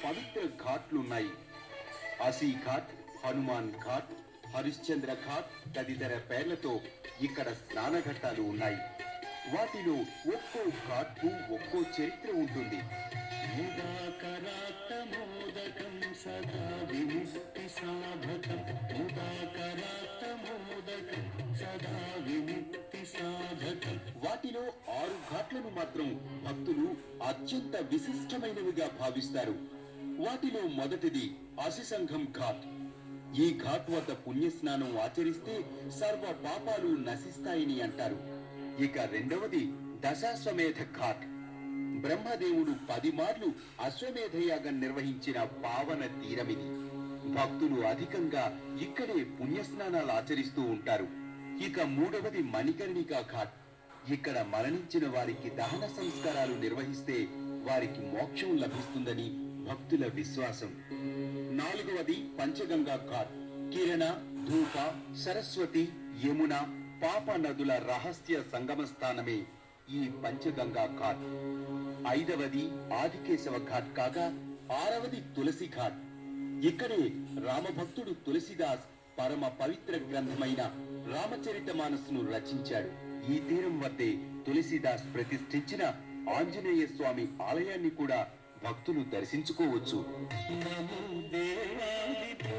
పవిత్ర ఘాట్లున్నాయి. అసీ ఘాట్, హనుమాన్ ఘాట్, హరిశ్చంద్ర ఘాట్ తదితర పేర్లతో ఇక్కడ స్నానఘట్టాలు ఉన్నాయి. వాటిలో ఒక్కో ఘాట్కు ఒక్కో చరిత్ర ఉంటుంది. సదా విముక్తి సాధకం, సదా విముక్తి సాధకం. వాటిలో 6 ఘాట్లను మాత్రం భక్తులు అత్యంత విశిష్టమైనవిగా భావిస్తారు. వాటిలో మొదటిది అసిసంఘం ఘాట్. ఈ ఘాట్ వద్ద పుణ్యస్నానం ఆచరిస్తే సర్వ పాపాలు నశిస్తాయని అంటారు. ఇక రెండవది దశాశ్వమేధ ఘాట్. బ్రహ్మదేవుడు 10 మార్లు అశ్వమేధయాగం నిర్వహించిన పావన తీరమిది. భక్తులు అధికంగా ఇక్కడే పుణ్యస్నానాలు ఆచరిస్తూ ఉంటారు. ఇక మూడవది మణికర్ణికా ఘాట్. ఇక్కడ మరణించిన వారికి దహన సంస్కారాలు నిర్వహిస్తే వారికి మోక్షం లభిస్తుందని భక్తుల విశ్వాసం. నాలుగవది పంచగంగా ఘాట్. కిరణ, ధూప, సరస్వతి, యమున, పాప నదుల రహస్య సంగమ స్థానమే ఈ పంచగంగా ఘాట్. ఐదవది ఆదికేశవ ఘాట్ కాగా 6వది తులసి ఘాట్. ఇక్కడే రామభక్తుడు తులసిదాస్ పరమ పవిత్ర గ్రంథమైన రామచరితమానస్ను రచించాడు. ఈ తీరం వద్దే తులసిదాస్ ప్రతిష్ఠించిన ఆంజనేయ స్వామి ఆలయాన్ని కూడా భక్తులు దర్శించుకోవచ్చు. నమో దేవాదితో